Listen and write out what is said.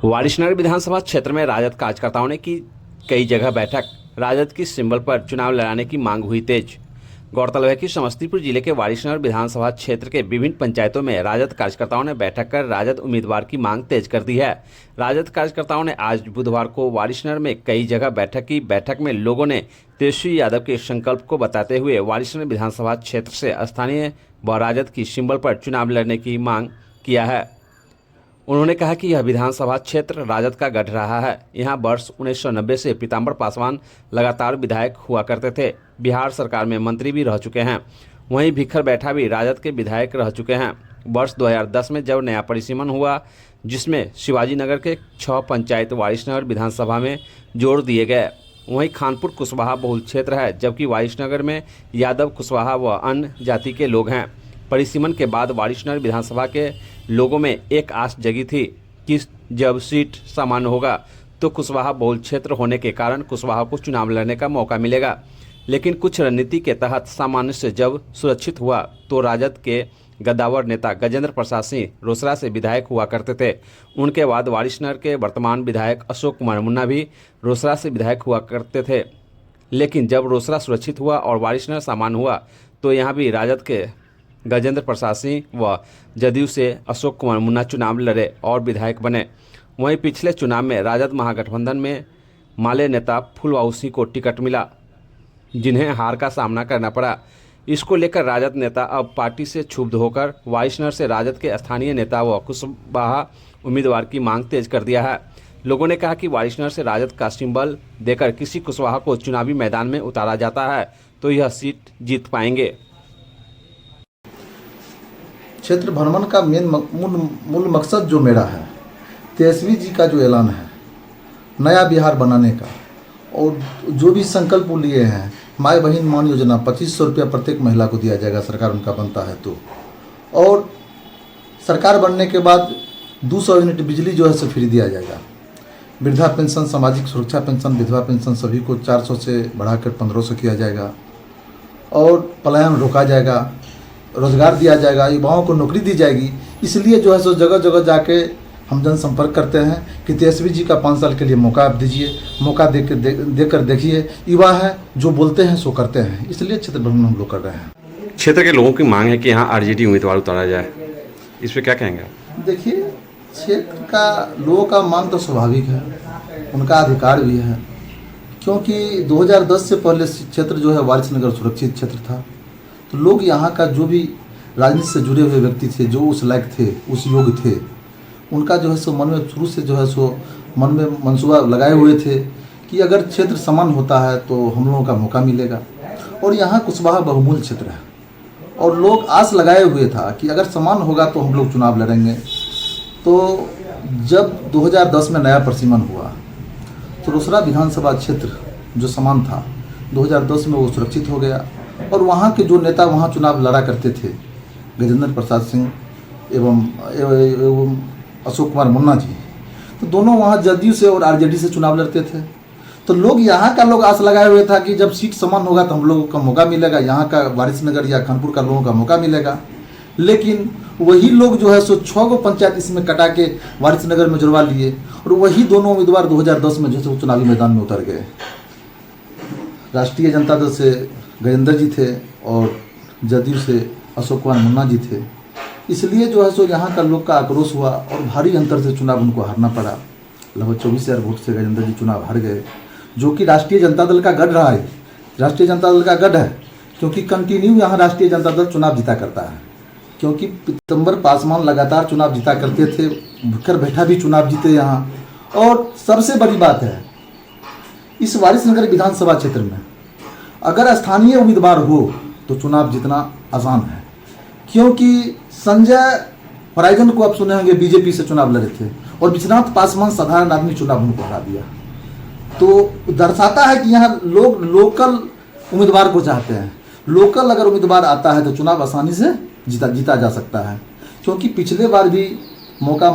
वारिसनगर विधानसभा क्षेत्र में राजद कार्यकर्ताओं ने की कई जगह बैठक। राजद की सिंबल पर चुनाव लड़ाने की मांग हुई तेज। गौरतलब है कि समस्तीपुर जिले के वारिसनगर विधानसभा क्षेत्र के विभिन्न पंचायतों में राजद कार्यकर्ताओं ने बैठक कर राजद उम्मीदवार की मांग तेज कर दी है। राजद कार्यकर्ताओं ने आज बुधवार को वारिसनगर में कई जगह बैठक की। बैठक में लोगों ने तेजस्वी यादव के संकल्प को बताते हुए वारिसनगर विधानसभा क्षेत्र से स्थानीय व राजद की सिंबल पर चुनाव लड़ने की मांग किया है। उन्होंने कहा कि यह विधानसभा क्षेत्र राजद का गढ़ रहा है। यहां वर्ष 1990 से पीताम्बर पासवान लगातार विधायक हुआ करते थे। बिहार सरकार में मंत्री भी रह चुके हैं। वहीं भिखर बैठा भी राजद के विधायक रह चुके हैं। वर्ष 2010 में जब नया परिसीमन हुआ, जिसमें शिवाजी नगर के 6 पंचायत वारिसनगर विधानसभा में जोड़ दिए गए। वहीं खानपुर कुशवाहा बहुल क्षेत्र है, जबकि वारिसनगर में यादव, कुशवाहा व अन्य जाति के लोग हैं। परिसीमन के बाद वारिसनगर विधानसभा के लोगों में एक आस जगी थी कि जब सीट सामान्य होगा तो कुशवाहा बहुल क्षेत्र होने के कारण कुशवाहा को चुनाव लड़ने का मौका मिलेगा। लेकिन कुछ रणनीति के तहत सामान्य से जब सुरक्षित हुआ तो राजद के गद्दावर नेता गजेंद्र प्रसाद सिंह रोसड़ा से विधायक हुआ करते थे। उनके बाद वारिसनगर के वर्तमान विधायक अशोक कुमार मुन्ना भी रोसड़ा से विधायक हुआ करते थे। लेकिन जब रोसड़ा सुरक्षित हुआ और वारिसनगर सामान्य हुआ तो यहाँ भी राजद के गजेंद्र प्रसाद सिंह व जदयू से अशोक कुमार मुन्ना चुनाव लड़े और विधायक बने। वहीं पिछले चुनाव में राजद महागठबंधन में माले नेता फूलबाबू सिंह को टिकट मिला, जिन्हें हार का सामना करना पड़ा। इसको लेकर राजद नेता अब पार्टी से क्षुब्ध होकर वारिसनगर से राजद के स्थानीय नेता व कुशवाहा उम्मीदवार की मांग तेज कर दिया है। लोगों ने कहा कि वारिसनगर से राजद का सिंबल देकर किसी कुशवाहा को चुनावी मैदान में उतारा जाता है तो यह सीट जीत पाएंगे। क्षेत्र भ्रमण का मूल मकसद जो मेरा है, तेजस्वी जी का जो ऐलान है नया बिहार बनाने का, और जो भी संकल्प वो लिए हैं, माई बहन मान योजना 2500 रुपया प्रत्येक महिला को दिया जाएगा, सरकार उनका बनता है तो, और सरकार बनने के बाद 200 यूनिट बिजली जो है सो फ्री दिया जाएगा। वृद्धा पेंशन, सामाजिक सुरक्षा पेंशन, विधवा पेंशन सभी को 400 से बढ़ाकर 1500 किया जाएगा, और पलायन रोका जाएगा, रोजगार दिया जाएगा, युवाओं को नौकरी दी जाएगी। इसलिए जो है सो जगह जगह जाके हम जनसंपर्क करते हैं कि तेजस्वी जी का 5 साल के लिए मौका आप दीजिए, मौका देकर देखिए। युवा है जो बोलते हैं सो करते हैं, इसलिए क्षेत्र भ्रमण हम लोग कर रहे हैं। क्षेत्र के लोगों की मांग है कि यहाँ आरजेडी उम्मीदवार उतारा जाए, इस पर क्या कहेंगे? देखिए, क्षेत्र का लोगों का मांग तो स्वाभाविक है, उनका अधिकार भी है, क्योंकि 2010 से पहले क्षेत्र जो है वारिसनगर सुरक्षित क्षेत्र था। तो लोग यहाँ का जो भी राजनीति से जुड़े हुए व्यक्ति थे, जो उस लायक थे, उस योग्य थे, उनका जो है सो मन में शुरू से जो है सो मन में मंसूबा लगाए हुए थे कि अगर क्षेत्र समान होता है तो हम लोगों का मौका मिलेगा। और यहाँ कुशवाहा बहुमूल्य क्षेत्र है और लोग आस लगाए हुए था कि अगर समान होगा तो हम लोग चुनाव लड़ेंगे। तो जब 2010 में नया परिसीमन हुआ तो रोसड़ा विधानसभा क्षेत्र जो समान था 2010 में वो सुरक्षित हो गया, और वहाँ के जो नेता वहाँ चुनाव लड़ा करते थे, गजेंद्र प्रसाद सिंह एवं अशोक कुमार मुन्ना जी, तो दोनों वहाँ जदयू से और आरजेडी से चुनाव लड़ते थे। तो लोग यहाँ का लोग आस लगाए हुए था कि जब सीट समान होगा तो हम लोगों का मौका मिलेगा, यहाँ का वारिसनगर या खानपुर का लोगों का मौका मिलेगा। लेकिन वही लोग जो है सो 6 को पंचायत इसमें कटा के वारिसनगर में जुड़वा लिए, और वही दोनों उम्मीदवार 2010 में जो है चुनावी मैदान में उतर गए। राष्ट्रीय जनता दल से गजेंद्र जी थे और जदयू से अशोक कुमार मुन्ना जी थे। इसलिए जो है सो यहाँ का लोग का आक्रोश हुआ और भारी अंतर से चुनाव उनको हारना पड़ा। लगभग 24,000 वोट से गजेंद्र जी चुनाव हार गए, जो कि राष्ट्रीय जनता दल का गढ़ रहा है। राष्ट्रीय जनता दल का गढ़ है क्योंकि कंटिन्यू यहाँ राष्ट्रीय जनता दल चुनाव जीता करता है, क्योंकि पीताम्बर पासवान लगातार चुनाव जीता करते थे, भिखर बैठा भी चुनाव जीते यहाँ। और सबसे बड़ी बात है, इस वारिसनगर विधानसभा क्षेत्र में अगर स्थानीय उम्मीदवार हो तो चुनाव जीतना आसान है, क्योंकि संजय होराइजन को आप सुने होंगे बीजेपी से चुनाव लड़े थे और विश्वनाथ पासवान साधारण आदमी चुनाव उनको हरा दिया। तो दर्शाता है कि यहाँ लोग लोकल उम्मीदवार को चाहते हैं। लोकल अगर उम्मीदवार आता है तो चुनाव आसानी से जीता जा सकता है, क्योंकि पिछले बार भी मौका